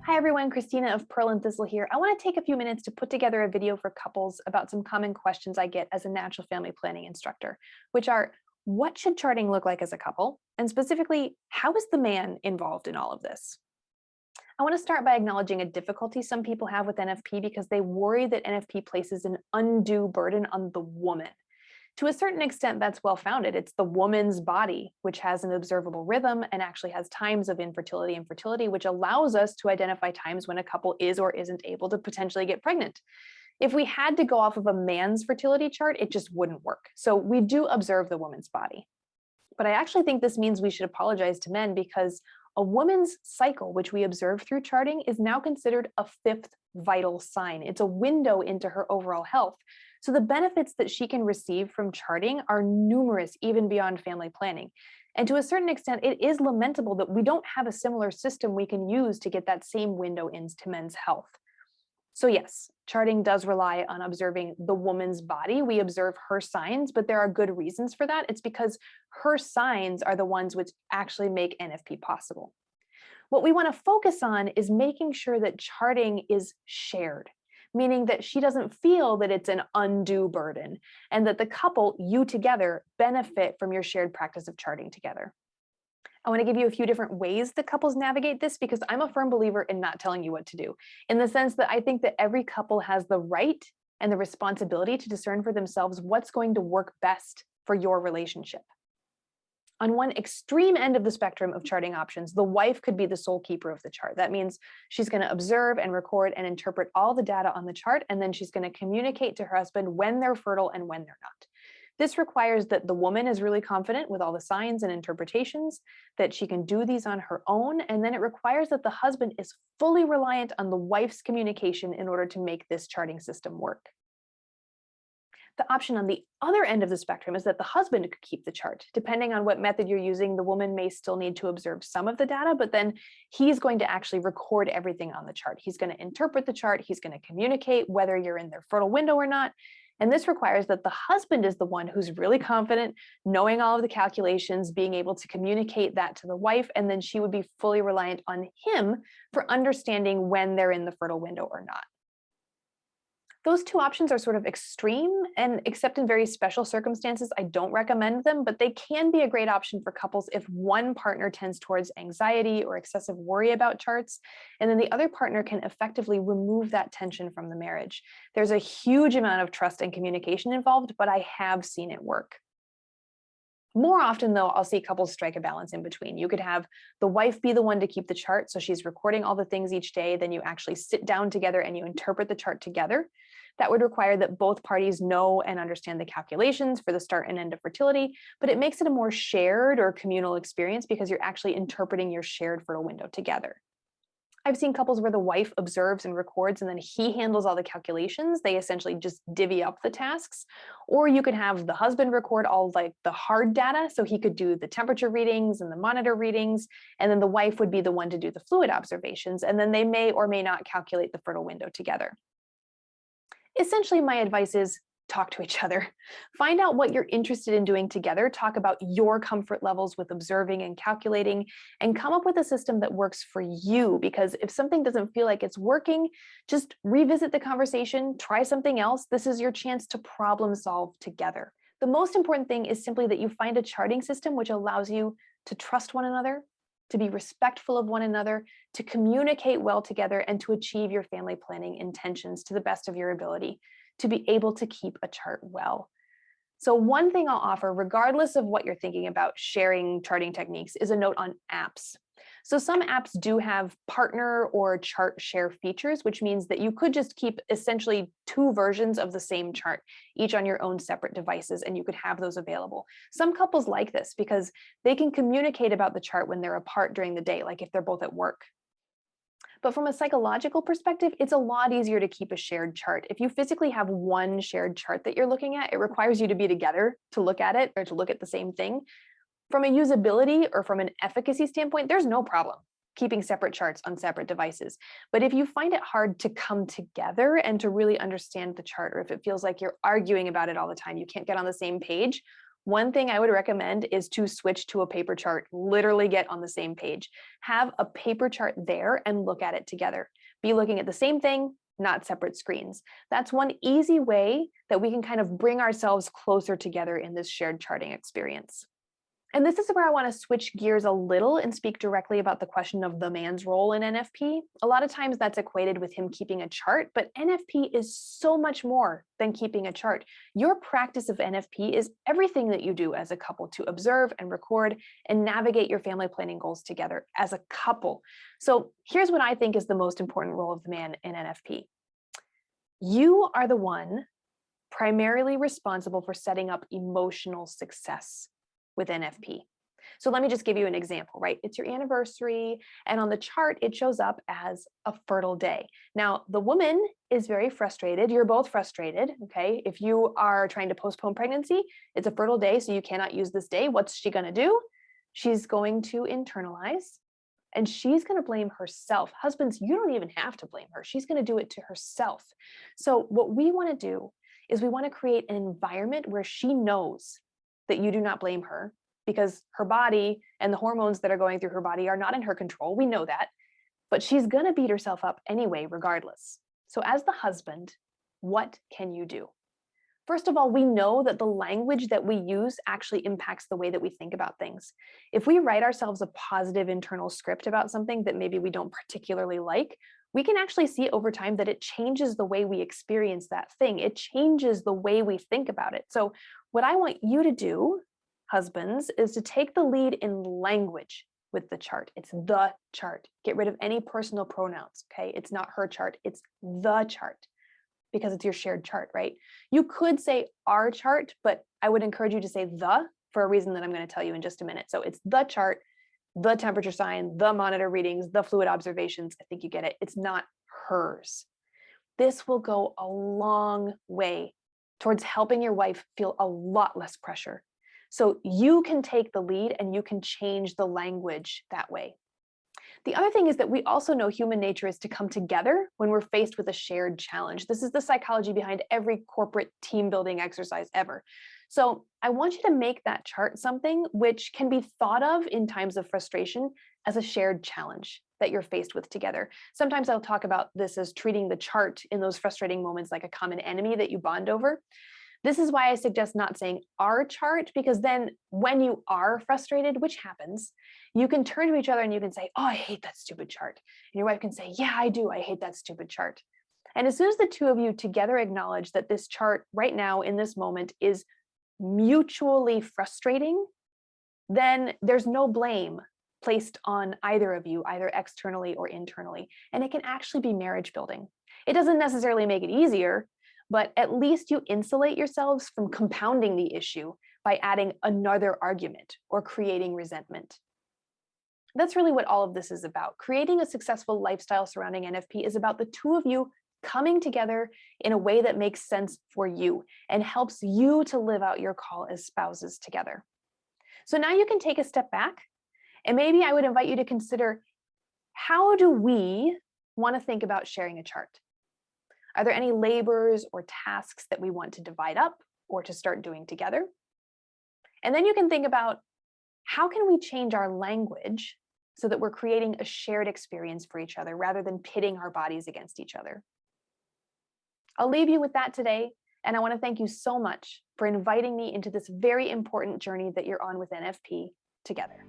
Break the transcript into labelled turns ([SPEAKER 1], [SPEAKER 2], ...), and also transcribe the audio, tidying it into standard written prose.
[SPEAKER 1] Hi everyone, Christina of Pearl and Thistle here. I want to take a few minutes to put together a video for couples about some common questions I get as a natural family planning instructor, which are, what should charting look like as a couple? And specifically, how is the man involved in all of this? I want to start by acknowledging a difficulty some people have with NFP because they worry that NFP places an undue burden on the woman. To a certain extent, that's well-founded. It's the woman's body, which has an observable rhythm and actually has times of infertility and fertility, which allows us to identify times when a couple is or isn't able to potentially get pregnant. If we had to go off of a man's fertility chart, it just wouldn't work. So we do observe the woman's body. But I actually think this means we should apologize to men because a woman's cycle, which we observe through charting, is now considered a fifth vital sign. It's a window into her overall health. So the benefits that she can receive from charting are numerous, even beyond family planning. And to a certain extent, it is lamentable that we don't have a similar system we can use to get that same window into men's health. So yes, charting does rely on observing the woman's body. We observe her signs, but there are good reasons for that. It's because her signs are the ones which actually make NFP possible. What we want to focus on is making sure that charting is shared, meaning that she doesn't feel that it's an undue burden and that the couple, you together, benefit from your shared practice of charting together. I want to give you a few different ways that couples navigate this because I'm a firm believer in not telling you what to do, in the sense that I think that every couple has the right and the responsibility to discern for themselves what's going to work best for your relationship. On one extreme end of the spectrum of charting options, the wife could be the sole keeper of the chart. That means she's going to observe and record and interpret all the data on the chart, and then she's going to communicate to her husband when they're fertile and when they're not. This requires that the woman is really confident with all the signs and interpretations, that she can do these on her own, and then it requires that the husband is fully reliant on the wife's communication in order to make this charting system work. The option on the other end of the spectrum is that the husband could keep the chart. Depending on what method you're using, the woman may still need to observe some of the data, but then he's going to actually record everything on the chart. He's going to interpret the chart. He's going to communicate whether you're in their fertile window or not. And this requires that the husband is the one who's really confident, knowing all of the calculations, being able to communicate that to the wife, and then she would be fully reliant on him for understanding when they're in the fertile window or not. Those two options are sort of extreme, and except in very special circumstances, I don't recommend them, but they can be a great option for couples if one partner tends towards anxiety or excessive worry about charts, and then the other partner can effectively remove that tension from the marriage. There's a huge amount of trust and communication involved, but I have seen it work. More often, though, I'll see couples strike a balance in between. You could have the wife be the one to keep the chart, so she's recording all the things each day, then you actually sit down together and you interpret the chart together. That would require that both parties know and understand the calculations for the start and end of fertility, but it makes it a more shared or communal experience because you're actually interpreting your shared fertile window together. I've seen couples where the wife observes and records and then he handles all the calculations. They essentially just divvy up the tasks. Or you could have the husband record all like the hard data. So he could do the temperature readings and the monitor readings. And then the wife would be the one to do the fluid observations. And then they may or may not calculate the fertile window together. Essentially, my advice is talk to each other. Find out what you're interested in doing together. Talk about your comfort levels with observing and calculating, and come up with a system that works for you. Because if something doesn't feel like it's working, just revisit the conversation, try something else. This is your chance to problem solve together. The most important thing is simply that you find a charting system which allows you to trust one another, to be respectful of one another, to communicate well together, and to achieve your family planning intentions to the best of your ability, to be able to keep a chart well. So one thing I'll offer, regardless of what you're thinking about sharing charting techniques, is a note on apps. So some apps do have partner or chart share features, which means that you could just keep essentially two versions of the same chart, each on your own separate devices, and you could have those available. Some couples like this because they can communicate about the chart when they're apart during the day, like if they're both at work. But from a psychological perspective, it's a lot easier to keep a shared chart. If you physically have one shared chart that you're looking at, it requires you to be together to look at it or to look at the same thing. From a usability or from an efficacy standpoint, there's no problem keeping separate charts on separate devices. But if you find it hard to come together and to really understand the chart, or if it feels like you're arguing about it all the time, you can't get on the same page, One thing I would recommend is to switch to a paper chart, literally get on the same page. Have a paper chart there and look at it together. Be looking at the same thing, not separate screens. That's one easy way that we can kind of bring ourselves closer together in this shared charting experience. And this is where I want to switch gears a little and speak directly about the question of the man's role in NFP. A lot of times that's equated with him keeping a chart, but NFP is so much more than keeping a chart. Your practice of NFP is everything that you do as a couple to observe and record and navigate your family planning goals together as a couple. So here's what I think is the most important role of the man in NFP. You are the one primarily responsible for setting up emotional success with NFP. So let me just give you an example, right? It's your anniversary, and on the chart, it shows up as a fertile day. Now, the woman is very frustrated. You're both frustrated, okay? If you are trying to postpone pregnancy, it's a fertile day, so you cannot use this day. What's she gonna do? She's going to internalize, and she's gonna blame herself. Husbands, you don't even have to blame her. She's gonna do it to herself. So what we wanna do is we wanna create an environment where she knows that you do not blame her, because her body and the hormones that are going through her body are not in her control. We know that, but she's gonna beat herself up anyway, regardless. So as the husband, what can you do? First of all, we know that the language that we use actually impacts the way that we think about things. If we write ourselves a positive internal script about something that maybe we don't particularly like, we can actually see over time that it changes the way we experience that thing. It changes the way we think about it. So what I want you to do, husbands, is to take the lead in language with the chart. It's the chart. Get rid of any personal pronouns, okay? It's not her chart, it's the chart, because it's your shared chart, right? You could say our chart, but I would encourage you to say the for a reason that I'm going to tell you in just a minute. So it's the chart, the temperature sign, the monitor readings, the fluid observations. I think you get it. It's not hers. This will go a long way towards helping your wife feel a lot less pressure. So you can take the lead and you can change the language that way. The other thing is that we also know human nature is to come together when we're faced with a shared challenge. This is the psychology behind every corporate team building exercise ever. So I want you to make that chart something which can be thought of in times of frustration as a shared challenge that you're faced with together. Sometimes I'll talk about this as treating the chart in those frustrating moments like a common enemy that you bond over. This is why I suggest not saying our chart, because then when you are frustrated, which happens, you can turn to each other and you can say, oh, I hate that stupid chart. And your wife can say, yeah, I do. I hate that stupid chart. And as soon as the two of you together acknowledge that this chart right now in this moment is mutually frustrating, then there's no blame placed on either of you, either externally or internally. And it can actually be marriage building. It doesn't necessarily make it easier, but at least you insulate yourselves from compounding the issue by adding another argument or creating resentment. That's really what all of this is about. Creating a successful lifestyle surrounding NFP is about the two of you coming together in a way that makes sense for you and helps you to live out your call as spouses together. So now you can take a step back, and maybe I would invite you to consider, how do we want to think about sharing a chart? Are there any labors or tasks that we want to divide up or to start doing together? And then you can think about, how can we change our language so that we're creating a shared experience for each other rather than pitting our bodies against each other? I'll leave you with that today, and I want to thank you so much for inviting me into this very important journey that you're on with NFP together.